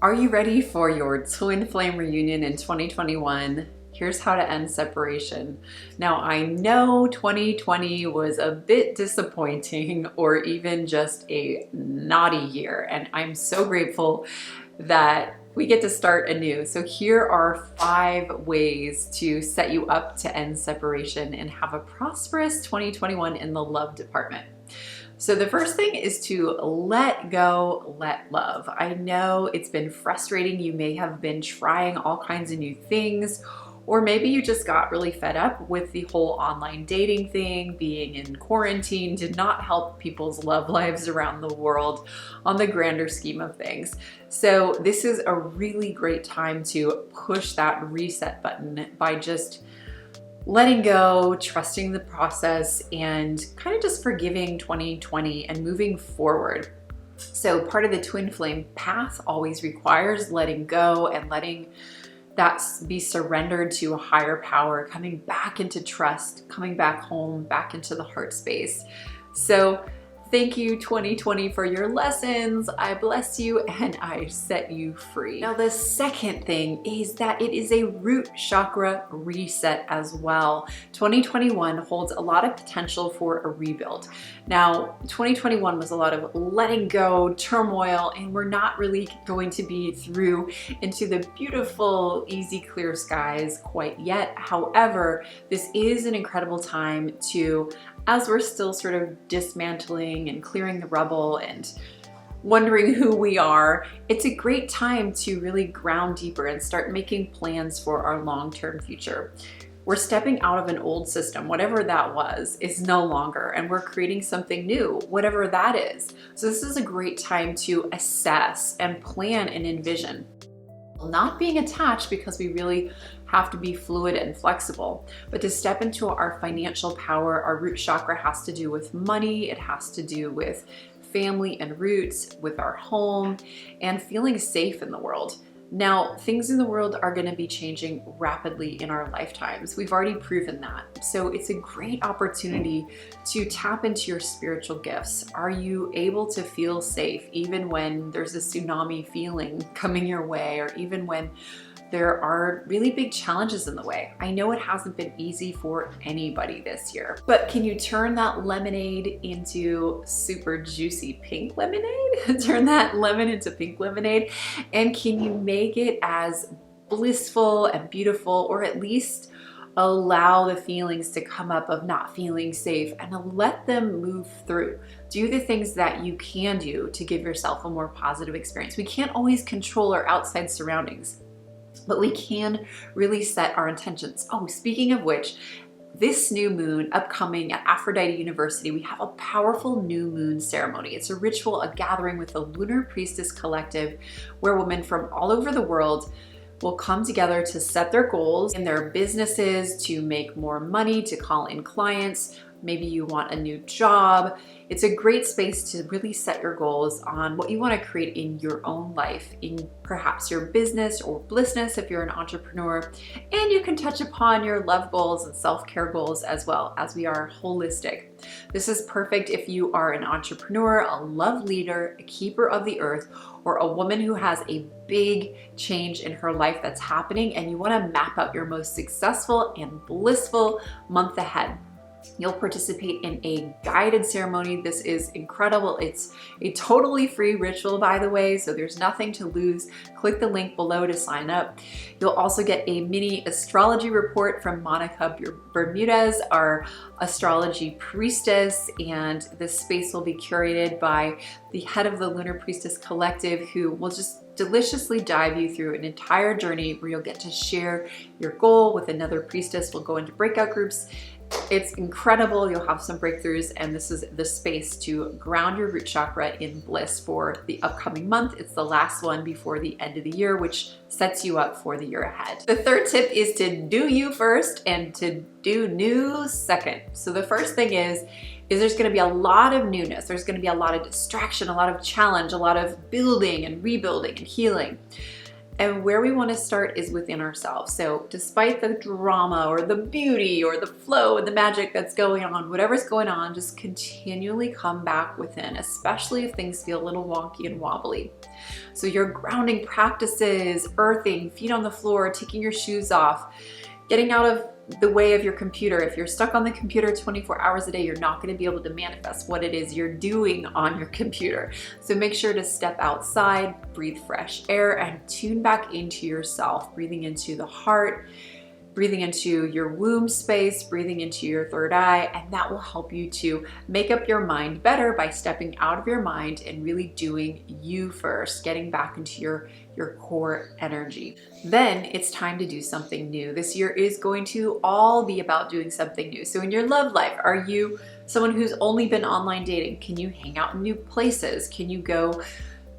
Are you ready for your twin flame reunion in 2021? Here's how to end separation. Now, I know 2020 was a bit disappointing or even just a naughty year, and I'm so grateful that we get to start anew. So here are 5 ways to set you up to end separation and have a prosperous 2021 in the love department. So the first thing is to let go, let love. I know it's been frustrating. You may have been trying all kinds of new things, or maybe you just got really fed up with the whole online dating thing. Being in quarantine did not help people's love lives around the world on the grander scheme of things. So this is a really great time to push that reset button by just letting go, trusting the process, and kind of just forgiving 2020 and moving forward. So part of the twin flame path always requires letting go and letting that be surrendered to a higher power, coming back into trust, coming back home, back into the heart space. So thank you 2020 for your lessons. I bless you and I set you free. Now the second thing is that it is a root chakra reset as well. 2021 holds a lot of potential for a rebuild. Now 2021 was a lot of letting go, turmoil, and we're not really going to be through into the beautiful, easy, clear skies quite yet. However, this is an incredible time to, as we're still sort of dismantling and clearing the rubble and wondering who we are, it's a great time to really ground deeper and start making plans for our long-term future. We're stepping out of an old system, whatever that was, is no longer, and we're creating something new, whatever that is. So this is a great time to assess and plan and envision. Not being attached, because we really have to be fluid and flexible, but to step into our financial power. Our root chakra has to do with money, it has to do with family and roots, with our home, and feeling safe in the world. Now, things in the world are going to be changing rapidly in our lifetimes. We've already proven that. So it's a great opportunity to tap into your spiritual gifts. Are you able to feel safe even when there's a tsunami feeling coming your way, or even when there are really big challenges in the way? I know it hasn't been easy for anybody this year, but can you turn that lemonade into super juicy pink lemonade? Turn that lemon into pink lemonade, and can you make it as blissful and beautiful, or at least allow the feelings to come up of not feeling safe and let them move through. Do the things that you can do to give yourself a more positive experience. We can't always control our outside surroundings, but we can really set our intentions. Oh, speaking of which, this new moon upcoming at Aphrodite University, we have a powerful new moon ceremony. It's a ritual, a gathering with the Lunar Priestess Collective, where women from all over the world will come together to set their goals in their businesses, to make more money, to call in clients. Maybe you want a new job. It's a great space to really set your goals on what you want to create in your own life, in perhaps your business or Blissness if you're an entrepreneur. And you can touch upon your love goals and self-care goals as well, as we are holistic. This is perfect if you are an entrepreneur, a love leader, a keeper of the earth, or a woman who has a big change in her life that's happening and you want to map out your most successful and blissful month ahead. You'll participate in a guided ceremony. This is incredible. It's a totally free ritual, by the way, so there's nothing to lose. Click the link below to sign up. You'll also get a mini astrology report from Monica Bermudez, our astrology priestess, and this space will be curated by the head of the Lunar Priestess Collective, who will just deliciously dive you through an entire journey where you'll get to share your goal with another priestess. We'll go into breakout groups. It's incredible. You'll have some breakthroughs, and this is the space to ground your root chakra in bliss for the upcoming month. It's the last one before the end of the year, which sets you up for the year ahead. The third tip is to do you first and to do new second. So the first thing is there's going to be a lot of newness. There's going to be a lot of distraction, a lot of challenge, a lot of building and rebuilding and healing. And where we want to start is within ourselves. So despite the drama or the beauty or the flow and the magic that's going on, whatever's going on, just continually come back within, especially if things feel a little wonky and wobbly. So your grounding practices, earthing, feet on the floor, taking your shoes off, getting out of the way of your computer. If you're stuck on the computer 24 hours a day, you're not going to be able to manifest what it is you're doing on your computer. So make sure to step outside, breathe fresh air, and tune back into yourself, breathing into the heart, breathing into your womb space, breathing into your third eye, and that will help you to make up your mind better by stepping out of your mind and really doing you first, getting back into your core energy. Then it's time to do something new. This year is going to all be about doing something new. So in your love life, are you someone who's only been online dating? Can you hang out in new places? Can you go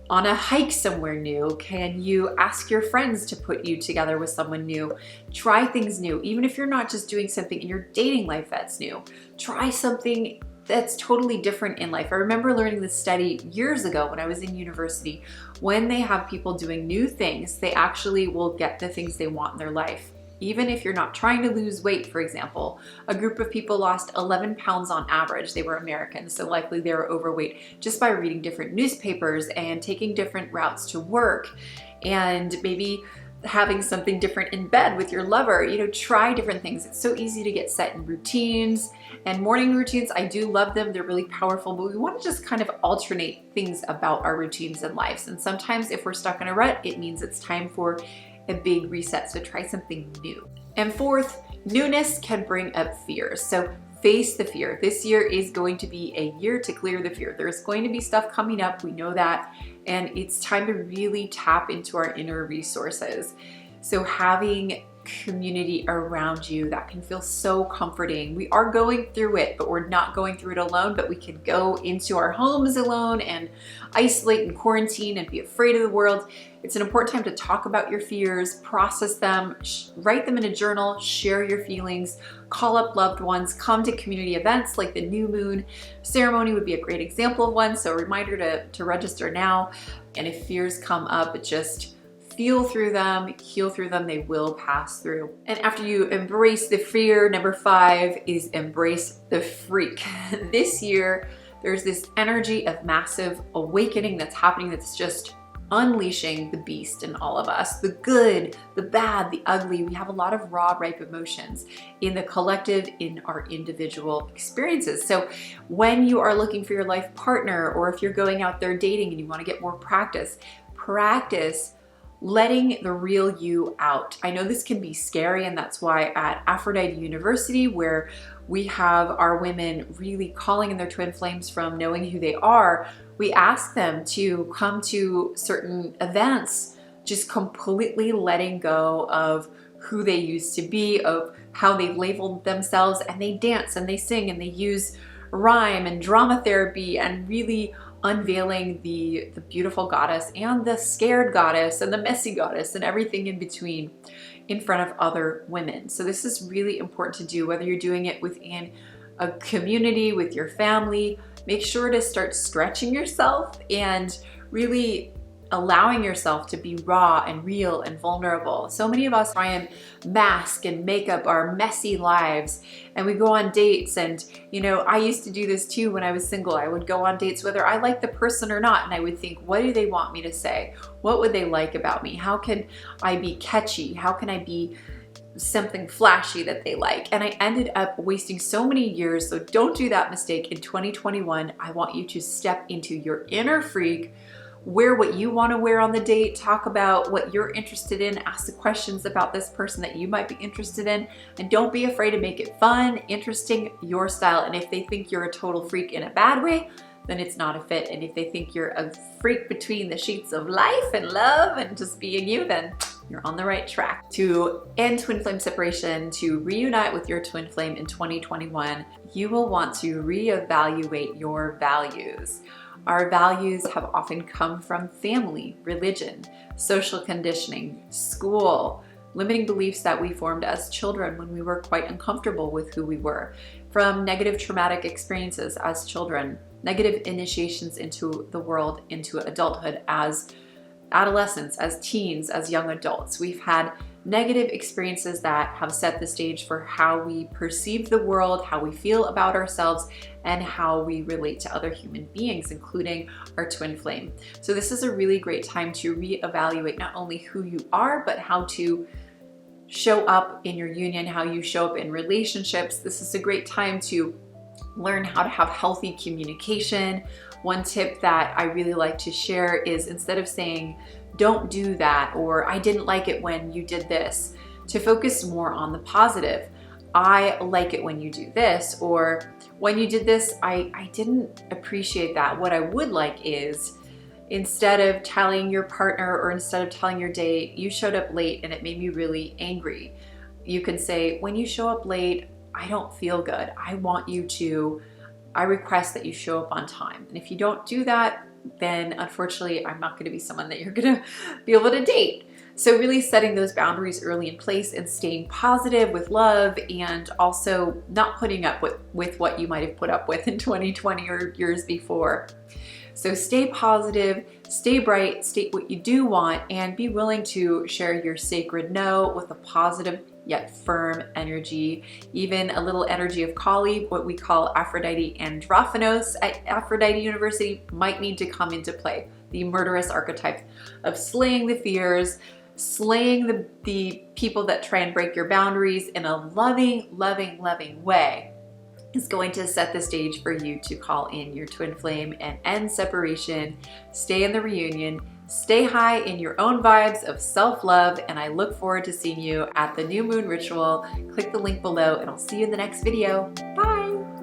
on a hike somewhere new? Can you ask your friends to put you together with someone new? Try things new. Even if you're not just doing something in your dating life that's new, try something that's totally different in life. I remember learning this study years ago when I was in university. When they have people doing new things, they actually will get the things they want in their life. Even if you're not trying to lose weight, for example, a group of people lost 11 pounds on average. They were Americans, so likely they were overweight, just by reading different newspapers and taking different routes to work, and maybe having something different in bed with your lover. You know, try different things. It's so easy to get set in routines, and morning routines, I do love them. They're really powerful, but we want to just kind of alternate things about our routines and lives. And sometimes if we're stuck in a rut, it means it's time for a big reset. So try something new. And fourth, newness can bring up fears. So face the fear. This year is going to be a year to clear the fear. There's going to be stuff coming up. We know that. And it's time to really tap into our inner resources. So having community around you, that can feel so comforting. We are going through it, but we're not going through it alone, but we can go into our homes alone and isolate and quarantine and be afraid of the world. It's an important time to talk about your fears, process them, write them in a journal, share your feelings, call up loved ones, come to community events like the New Moon ceremony would be a great example of one. So a reminder to register now. And if fears come up, just feel through them, heal through them, they will pass through. And after you embrace the fear, number 5 is embrace the freak. This year, there's this energy of massive awakening that's happening that's just unleashing the beast in all of us. The good, the bad, the ugly. We have a lot of raw, ripe emotions in the collective, in our individual experiences. So when you are looking for your life partner, or if you're going out there dating and you want to get more practice letting the real you out. I know this can be scary, and that's why at Aphrodite University, where we have our women really calling in their twin flames from knowing who they are, we ask them to come to certain events, just completely letting go of who they used to be, of how they've labeled themselves, and they dance and they sing and they use rhyme and drama therapy and really unveiling the beautiful goddess and the scared goddess and the messy goddess and everything in between in front of other women. So this is really important to do, whether you're doing it within a community, with your family. Make sure to start stretching yourself and really allowing yourself to be raw and real and vulnerable. So many of us try and mask and make up our messy lives, and we go on dates, and you know, I used to do this too when I was single. I would go on dates whether I liked the person or not, and I would think, what do they want me to say? What would they like about me? How can I be catchy? How can I be something flashy that they like? And I ended up wasting so many years. So don't do that mistake in 2021. I want you to step into your inner freak, wear what you want to wear on the date, talk about what you're interested in, ask the questions about this person that you might be interested in, and don't be afraid to make it fun, interesting, your style. And if they think you're a total freak in a bad way, then it's not a fit. And if they think you're a freak between the sheets of life and love and just being you, then you're on the right track. To end twin flame separation, to reunite with your twin flame in 2021, you will want to reevaluate your values. Our values have often come from family, religion, social conditioning, school, limiting beliefs that we formed as children when we were quite uncomfortable with who we were, from negative traumatic experiences as children, negative initiations into the world, into adulthood as adolescents, as teens, as young adults. We've had negative experiences that have set the stage for how we perceive the world, how we feel about ourselves, and how we relate to other human beings, including our twin flame. So this is a really great time to reevaluate not only who you are, but how to show up in your union, how you show up in relationships. This is a great time to learn how to have healthy communication. One tip that I really like to share is, instead of saying, don't do that, or I didn't like it when you did this, to focus more on the positive. I like it when you do this, or when you did this, I didn't appreciate that. What I would like is, instead of telling your partner or instead of telling your date, you showed up late and it made me really angry. You can say, when you show up late, I don't feel good. I request that you show up on time. And if you don't do that, then unfortunately, I'm not going to be someone that you're going to be able to date. So really setting those boundaries early in place and staying positive with love, and also not putting up with what you might have put up with in 2020 or years before. So stay positive, stay bright, state what you do want, and be willing to share your sacred no with a positive yet firm energy, even a little energy of Kali, what we call Aphrodite Androphonos at Aphrodite University, might need to come into play. The murderous archetype of slaying the fears, slaying the people that try and break your boundaries in a loving, loving, loving way, is going to set the stage for you to call in your twin flame and end separation, stay in the reunion, stay high in your own vibes of self-love, and I look forward to seeing you at the new moon ritual. Click the link below and I'll see you in the next video. Bye!